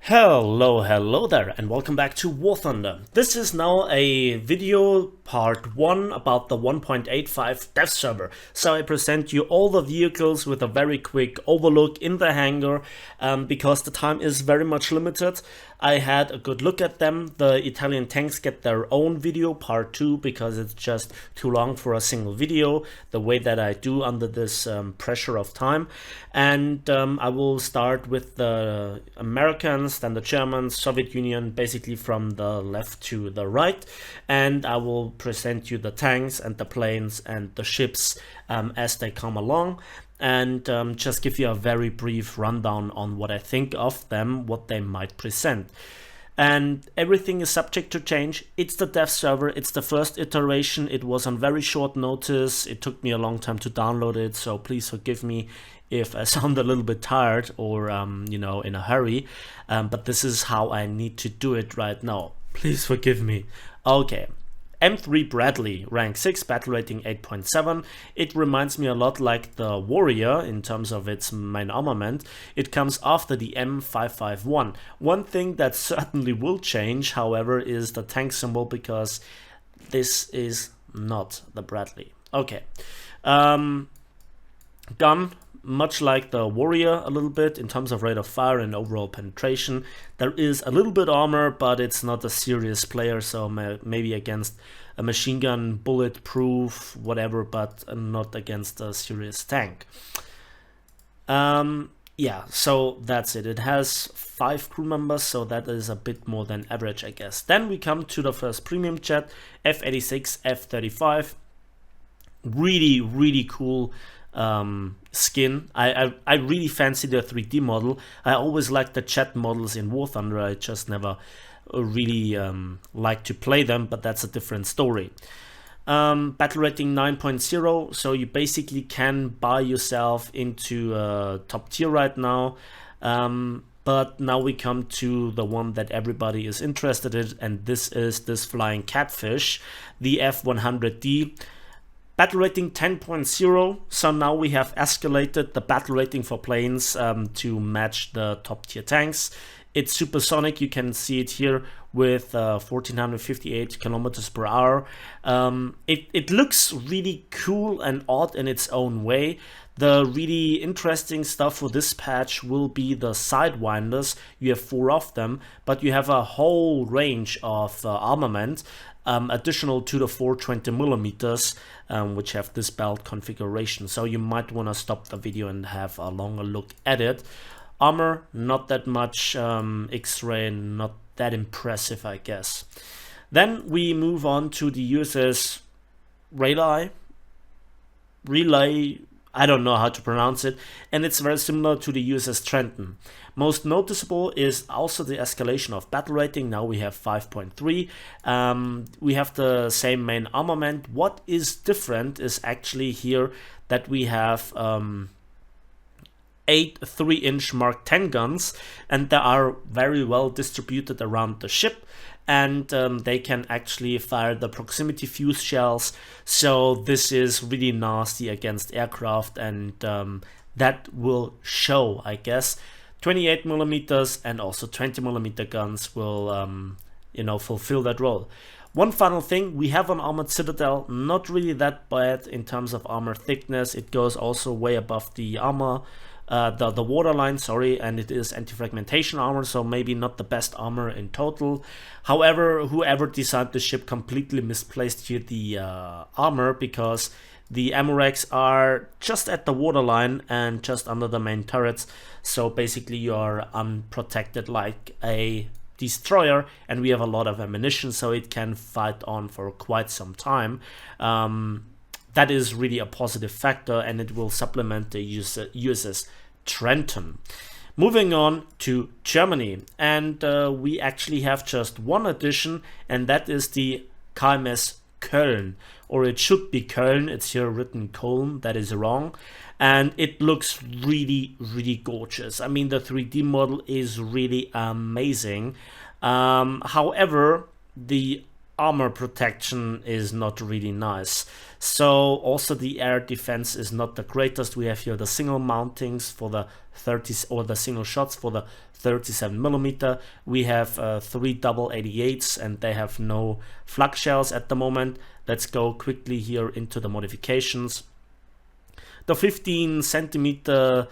Hello there, and welcome back to War Thunder. This is now a video part 1 about the 1.85 dev server. So I present you all the vehicles with a very quick overlook in the hangar, because the time is very much limited. I had a good look at them. The Italian tanks get their own video part 2 because it's just too long for a single video, the way that I do under this pressure of time. And I will start with the Americans, then the Germans, Soviet Union, basically from the left to the right. And I will present you the tanks and the planes and the ships as they come along. And just give you a very brief rundown on what I think of them, what they might present. And everything is subject to change. It's the dev server, it's the first iteration, it was on very short notice, it took me a long time to download it, so please forgive me if I sound a little bit tired or you know, in a hurry, but this is how I need to do it right now. Please forgive me. Okay. M3 Bradley, rank 6, battle rating 8.7. It reminds me a lot like the Warrior in terms of its main armament. It comes after the M551. One thing that certainly will change, however, is the tank symbol, because this is not the Bradley. Okay. Gun, much like the Warrior a little bit in terms of rate of fire and overall penetration. There is a little bit armor, but it's not a serious player, so maybe against a machine gun, bulletproof, whatever, but not against a serious tank. Yeah, so that's it. It has 5 crew members, so that is a bit more than average, I guess. Then we come to the first premium jet, F-86, F-35. Really cool skin. I really fancy the 3D model. I always liked the jet models in War Thunder. I just never really like to play them, but that's a different story. Battle rating 9.0, so you basically can buy yourself into top tier right now. But now we come to the one that everybody is interested in, and this is this flying catfish, the F-100D. Battle rating 10.0, so now we have escalated the battle rating for planes to match the top tier tanks. It's supersonic, you can see it here with 1458 kilometers per hour. It looks really cool and odd in its own way. The really interesting stuff for this patch will be the sidewinders. You have 4 of them, but you have a whole range of armament. Additional to the 420mm, which have this belt configuration, so you might want to stop the video and have a longer look at it. Armor, not that much. X-ray, not that impressive, I guess. Then we move on to the USS Relay, I don't know how to pronounce it, and it's very similar to the USS Trenton. Most noticeable is also the escalation of battle rating. Now we have 5.3. We have the same main armament. What is different is actually here that we have 8 3-inch Mark 10 guns, and they are very well distributed around the ship. And they can actually fire the proximity fuse shells, so this is really nasty against aircraft, and that will show, I guess. 28mm and also 20mm guns will you know, fulfill that role. One final thing, we have an armored citadel, not really that bad in terms of armor thickness. It goes also way above the armor, the waterline, sorry, and it is anti-fragmentation armor, so maybe not the best armor in total. However, whoever designed the ship completely misplaced here the armor, because the ammo racks are just at the waterline and just under the main turrets, so basically you are unprotected like a destroyer, and we have a lot of ammunition, so it can fight on for quite some time. That is really a positive factor, and it will supplement the USS Trenton. Moving on to Germany, and we actually have just one addition, and that is the KMS Köln, or it should be Köln. It's here written Köln, that is wrong, and it looks really gorgeous. I mean, the 3D model is really amazing. However, the armor protection is not really nice. So also the air defense is not the greatest. We have here the single mountings for the 30s, or the single shots for the 37mm. We have 3 double 88s, and they have no flak shells at the moment. Let's go quickly here into the modifications. The 15 centimeter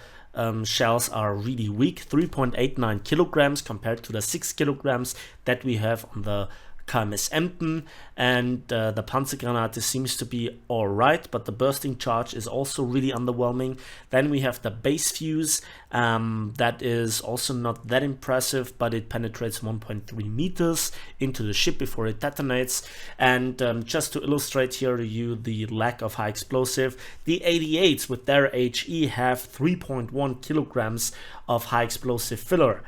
shells are really weak, 3.89 kilograms compared to the 6 kilograms that we have on the KMS Emden, and the Panzergranate seems to be alright, but the bursting charge is also really underwhelming. Then we have the base fuse, that is also not that impressive, but it penetrates 1.3 meters into the ship before it detonates. And just to illustrate here to you the lack of high explosive, the 88s with their HE have 3.1 kilograms of high explosive filler.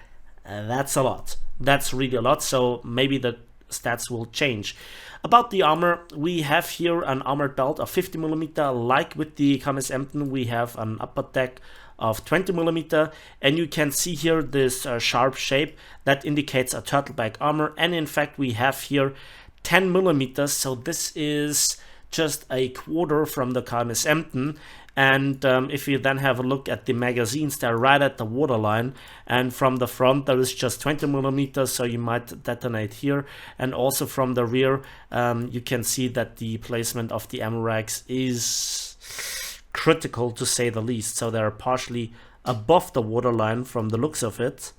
That's a lot. That's really a lot, so maybe the stats will change. About the armor, we have here an armored belt of 50mm. Like with the KMS Emden, we have an upper deck of 20mm, and you can see here this sharp shape that indicates a turtleback armor, and in fact we have here 10mm, so this is just a quarter from the KMS Emden. And if you then have a look at the magazines, they're right at the waterline, and from the front there is just 20mm, so you might detonate here. And also from the rear, you can see that the placement of the ammo racks is critical, to say the least. So they're partially above the waterline from the looks of it.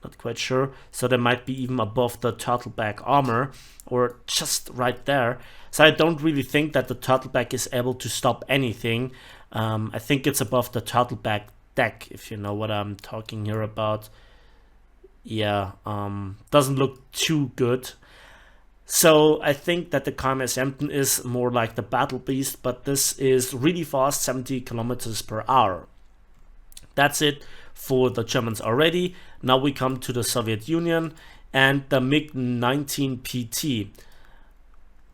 Not quite sure. So they might be even above the turtleback armor, or just right there. So I don't really think that the turtleback is able to stop anything. I think it's above the turtleback deck, if you know what I'm talking here about. Yeah, doesn't look too good. So I think that the KMS Emden is more like the battle beast, but this is really fast, 70 kilometers per hour. That's it for the Germans already. Now we come to the Soviet Union and the MiG-19 PT.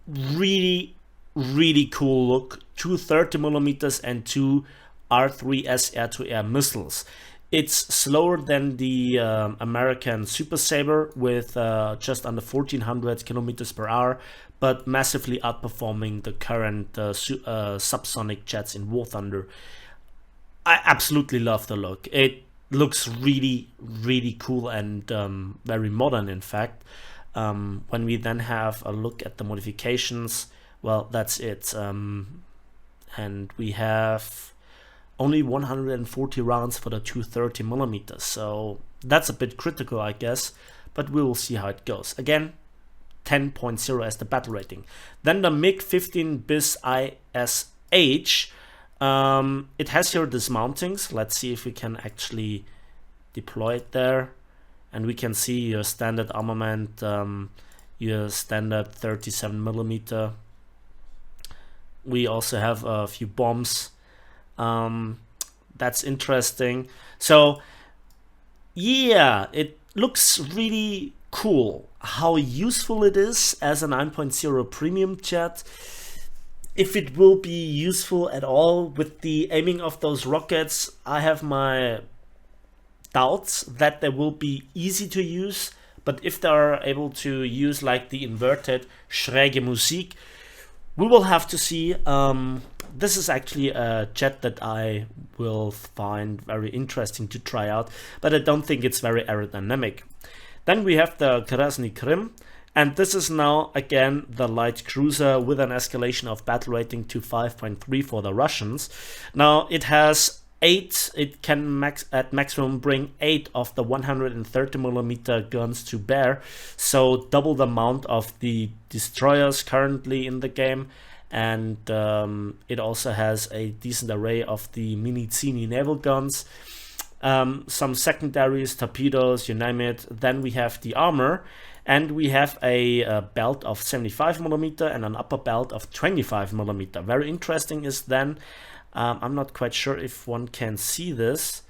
Really cool look. 2 30mm and 2 R3S air-to-air missiles. It's slower than the American Super Sabre with just under 1400 kilometers per hour, but massively outperforming the current subsonic jets in War Thunder. I absolutely love the look. It looks really cool and very modern, in fact. When we then have a look at the modifications, well, that's it. And we have only 140 rounds for the 230mm, so that's a bit critical, I guess, but we will see how it goes. Again, 10.0 as the battle rating. Then the MiG-15 bis ISH. It has here dismountings. Let's see if we can actually deploy it there, and we can see your standard armament, your standard 37mm. We also have a few bombs. That's interesting. So yeah, it looks really cool. How useful it is as a 9.0 premium jet. If it will be useful at all with the aiming of those rockets, I have my doubts that they will be easy to use. But if they are able to use like the inverted schräge Musik, we will have to see. This is actually a jet that I will find very interesting to try out, but I don't think it's very aerodynamic. Then we have the Krasny Krim, and this is now again the light cruiser with an escalation of battle rating to 5.3 for the Russians. Now it has 8, it can at maximum bring 8 of the 130mm guns to bear, so double the amount of the destroyers currently in the game. And it also has a decent array of the Minizini naval guns, some secondaries, torpedoes, you name it. Then we have the armor, and we have a belt of 75mm and an upper belt of 25mm. Very interesting is then, I'm not quite sure if one can see this,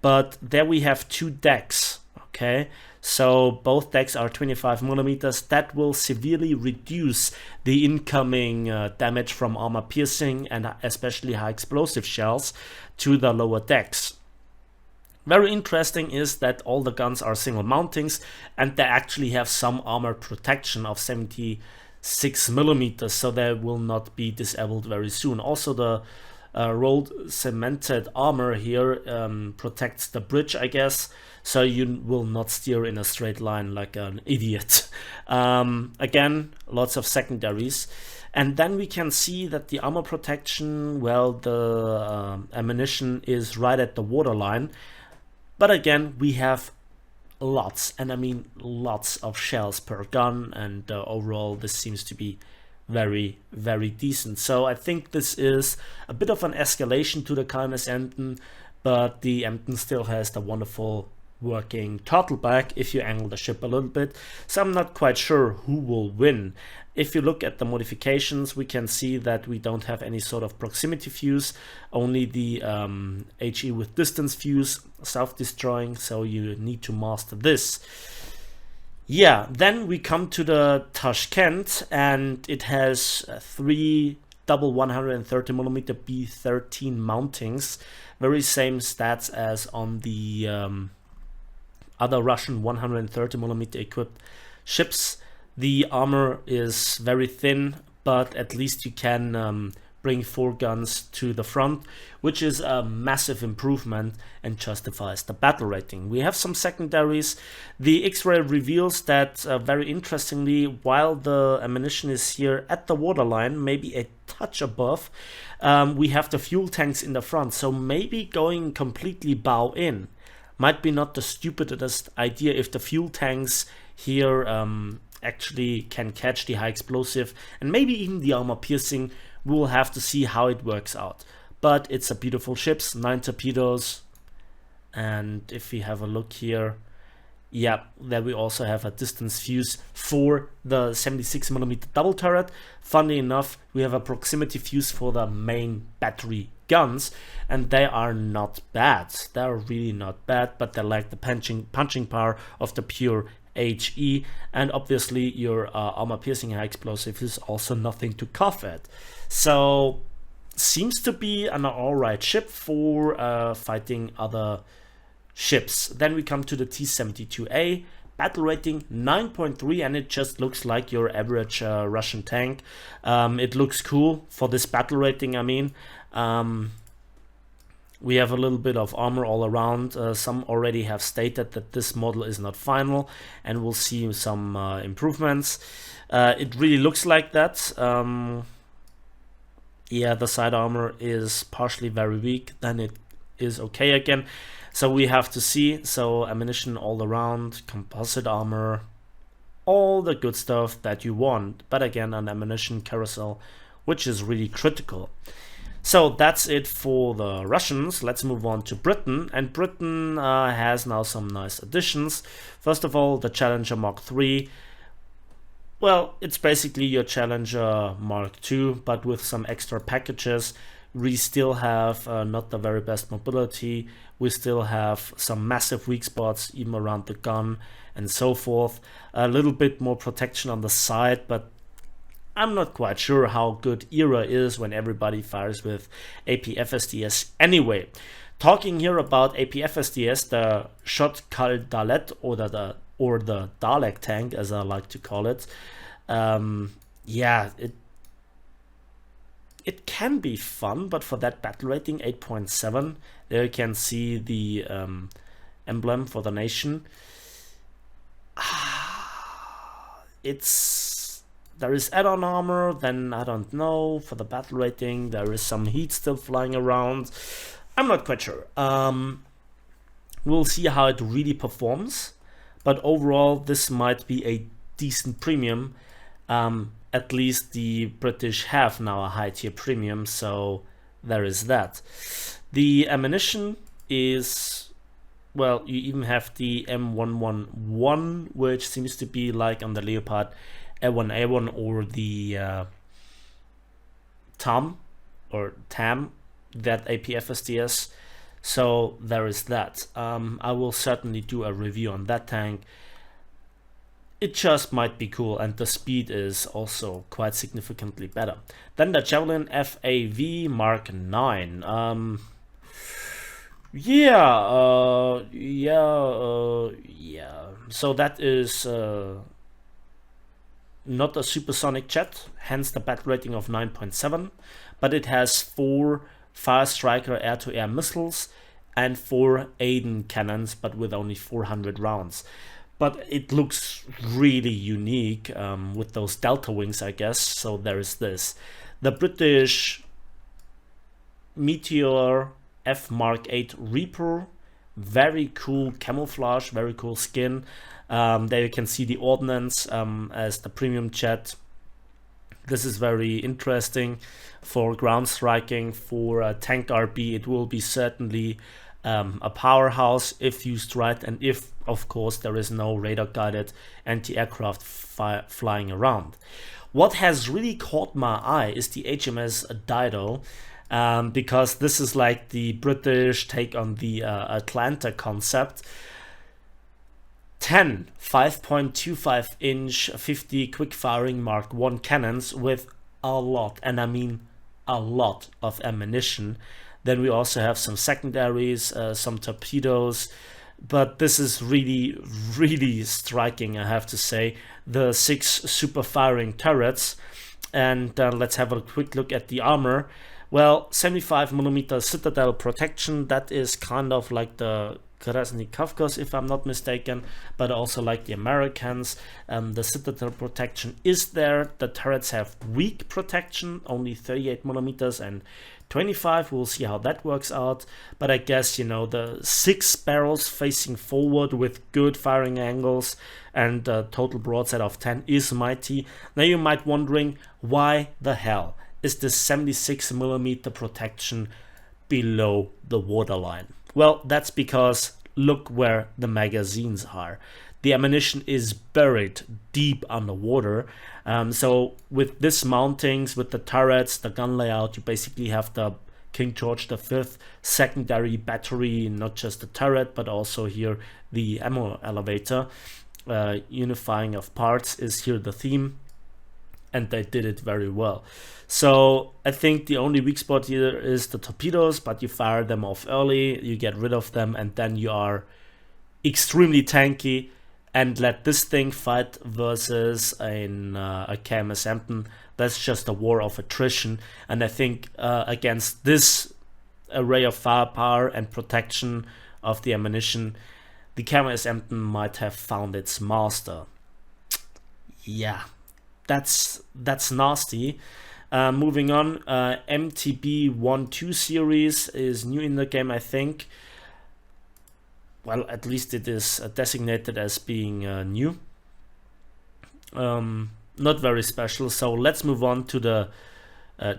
but there we have 2 decks. Okay, so both decks are 25mm. That will severely reduce the incoming damage from armor piercing and especially high explosive shells to the lower decks. Very interesting is that all the guns are single mountings, and they actually have some armor protection of 70 6 millimeters, so they will not be disabled very soon. Also, the rolled cemented armor here protects the bridge, I guess, so you will not steer in a straight line like an idiot. Again, lots of secondaries. And then we can see that the armor protection, well, the ammunition is right at the waterline. But again, we have lots, and I mean lots of shells per gun, and overall this seems to be very, very decent. So I think this is a bit of an escalation to the KMS Emden, but the Emden still has the wonderful working turtleback if you angle the ship a little bit. So I'm not quite sure who will win. If you look at the modifications, we can see that we don't have any sort of proximity fuse, only the HE with distance fuse, self-destroying, so you need to master this. Yeah, then we come to the Tashkent, and it has 3 double 130mm B13 mountings, very same stats as on the other Russian 130mm equipped ships. The armor is very thin, but at least you can bring 4 guns to the front, which is a massive improvement and justifies the battle rating. We have some secondaries. The X-ray reveals that, very interestingly, while the ammunition is here at the waterline, maybe a touch above, we have the fuel tanks in the front, so maybe going completely bow in might be not the stupidest idea if the fuel tanks here actually can catch the high explosive and maybe even the armor piercing. We will have to see how it works out. But it's a beautiful ship, 9 torpedoes, and if we have a look here, yeah, there we also have a distance fuse for the 76mm double turret. Funnily enough, we have a proximity fuse for the main battery guns, and they are not bad. They're really not bad, but they lack the punching power of the pure HE, and obviously your armor piercing high explosive is also nothing to cough at. So seems to be an alright ship for fighting other ships. Then we come to the T-72A, battle rating 9.3, and it just looks like your average Russian tank. It looks cool for this battle rating, I mean. We have a little bit of armor all around. Some already have stated that this model is not final, and we'll see some improvements. It really looks like that. Yeah, the side armor is partially very weak, then it is okay again. So we have to see. So ammunition all around, composite armor, all the good stuff that you want. But again, an ammunition carousel, which is really critical. So that's it for the Russians. Let's move on to Britain, and Britain has now some nice additions. First of all, the Challenger Mark III. Well, it's basically your Challenger Mark II, but with some extra packages. We still have not the very best mobility. We still have some massive weak spots even around the gun and so forth. A little bit more protection on the side, but I'm not quite sure how good ERA is when everybody fires with APFSDS anyway. Talking here about APFSDS, the Shot-Kal Dalet, or the Dalek tank, as I like to call it. Yeah, it can be fun, but for that battle rating 8.7, there you can see the emblem for the nation. There is add-on armor, then I don't know, for the battle rating, there is some heat still flying around. I'm not quite sure. We'll see how it really performs, but overall this might be a decent premium. At least the British have now a high tier premium, so there is that. The ammunition is, well, you even have the M111, which seems to be like on the Leopard A1A1 or the TAM, that APFSDS. So there is that. I will certainly do a review on that tank. It just might be cool, and the speed is also quite significantly better. Then the Javelin FAV Mark 9. Yeah. So that is not a supersonic jet, hence the battle rating of 9.7, but it has 4 Fire Striker air-to-air missiles and 4 Aiden cannons, but with only 400 rounds. But it looks really unique with those delta wings, I guess. So there is this. The British Meteor F Mark 8 Reaper, very cool camouflage, very cool skin. There you can see the ordnance as the premium jet. This is very interesting for ground striking. For tank RB, it will be certainly a powerhouse if used right, and if, of course, there is no radar-guided anti-aircraft flying around. What has really caught my eye is the HMS Dido, because this is like the British take on the Atlanta concept. 10 5.25 inch 50 quick-firing Mark 1 cannons with a lot, and I mean a lot, of ammunition. Then we also have some secondaries, some torpedoes, but this is really, really striking, I have to say. The 6 super firing turrets, and let's have a quick look at the armor. Well, 75mm citadel protection, that is kind of like the Krasny-Kavkaz, if I'm not mistaken, but also like the Americans. The citadel protection is there. The turrets have weak protection, only 38mm and 25. We'll see how that works out, but I guess, you know, the 6 barrels facing forward with good firing angles and a total broadside of 10 is mighty. Now you might wondering, why the hell is this 76mm protection below the waterline? Well, that's because look where the magazines are. The ammunition is buried deep underwater. So with this mountings, with the turrets, the gun layout, you basically have the King George V secondary battery, not just the turret, but also here the ammo elevator. Unifying of parts is here the theme, and they did it very well. So I think the only weak spot here is the torpedoes, but you fire them off early, you get rid of them, and then you are extremely tanky. And let this thing fight versus a KMS Hampton. That's just a war of attrition. And I think against this array of firepower and protection of the ammunition, the KMS Hampton might have found its master. Yeah, that's nasty. Moving on, MTB-12 series is new in the game, I think. Well, at least it is designated as being new. Not very special. So let's move on to the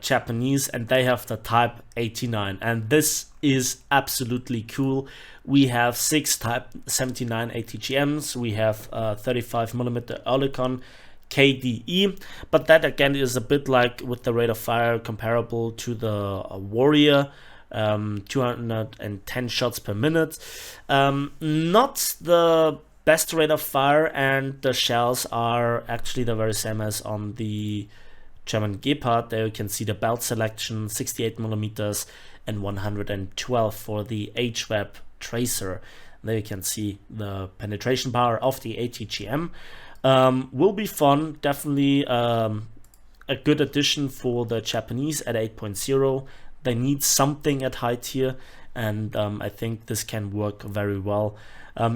Japanese, and they have the Type 89, and this is absolutely cool. We have 6 Type 79 ATGMs. We have 35mm Oerlikon KDE, but that again is a bit like with the rate of fire comparable to the Warrior. 210 shots per minute. Not the best rate of fire, and the shells are actually the very same as on the German Gepard. There you can see the belt selection, 68mm and 112 for the HWAP tracer. There you can see the penetration power of the ATGM. Will be fun, definitely a good addition for the Japanese at 8.0. They need something at high tier, and I think this can work very well.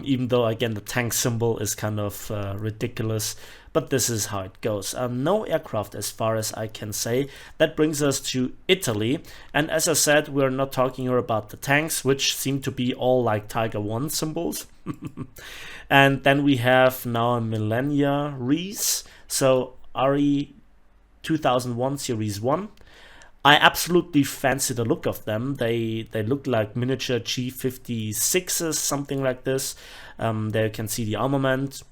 Even though, again, the tank symbol is kind of ridiculous, but this is how it goes. No aircraft as far as I can say. That brings us to Italy, and as I said, we're not talking here about the tanks, which seem to be all like Tiger 1 symbols. And then we have now a Millennia Reese, so RE 2001 Series 1. I absolutely fancy the look of them. They look like miniature G56s, something like this. There you can see the armament.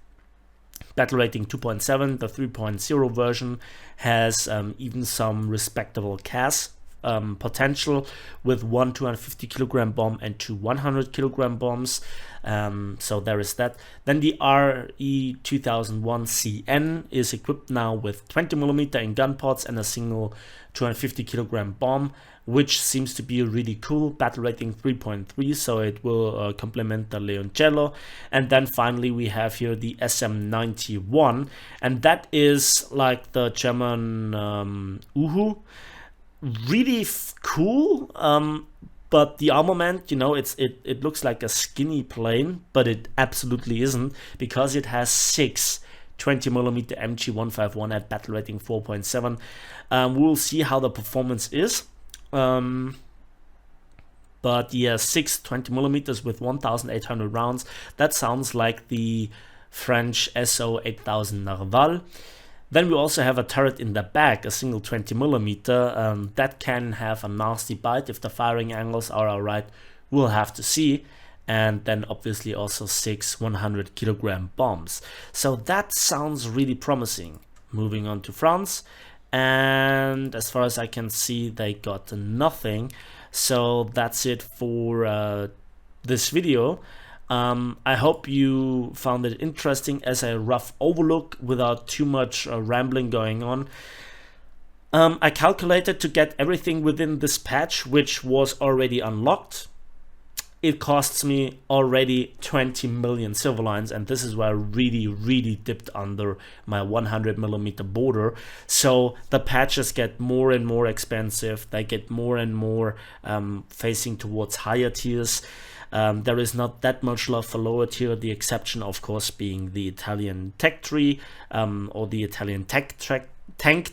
Battle rating 2.7. The 3.0 version has even some respectable CAS potential with one 250 kilogram bomb and two 100 kilogram bombs. So there is that. Then the RE-2001CN is equipped now with 20mm in gun pods and a single 250 kilogram bomb, which seems to be really cool. Battle rating 3.3, so it will complement the Leoncello. And then finally we have here the SM91, and that is like the German Uhu. Really cool, but the armament, you know, it looks like a skinny plane, but it absolutely isn't, because it has 6 20mm MG151 at battle rating 4.7. We'll see how the performance is. But yeah, 6 20mm with 1800 rounds. That sounds like the French SO 8000 Naval. Then we also have a turret in the back, a single 20mm. That can have a nasty bite if the firing angles are alright. We'll have to see. And then obviously also 6 100 kilogram bombs. So that sounds really promising. Moving on to France. And as far as I can see, they got nothing. So that's it for this video. I hope you found it interesting as a rough overlook without too much rambling going on. I calculated to get everything within this patch, which was already unlocked. It costs me already 20 million silver lines, and this is where I really dipped under my 100mm border. So the patches get more and more expensive. They get more and more facing towards higher tiers. There is not that much love for lower tier, the exception of course being the Italian tech tree, or the Italian tank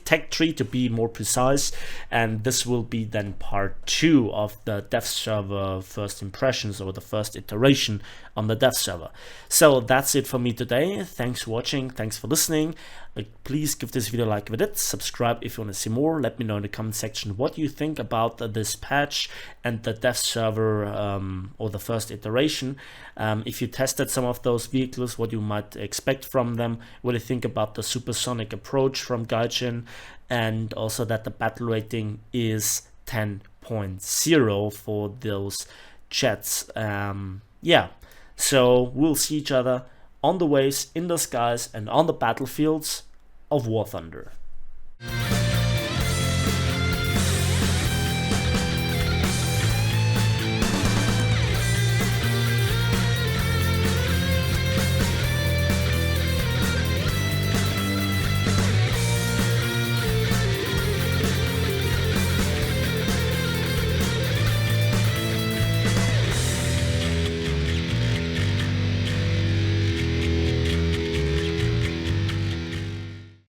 tech tree to be more precise. And this will be then part 2 of the dev server first impressions, or the first iteration on the dev server. So that's it for me today. Thanks for watching, thanks for listening. Please give this video a like if it did, subscribe if you want to see more. Let me know in the comment section what you think about this patch and the dev server, or the first iteration. If you tested some of those vehicles, what you might expect from them, what you think about the supersonic approach from Gaijin, and also that the battle rating is 10.0 for those jets. Yeah, so we'll see each other on the waves, in the skies, and on the battlefields of War Thunder.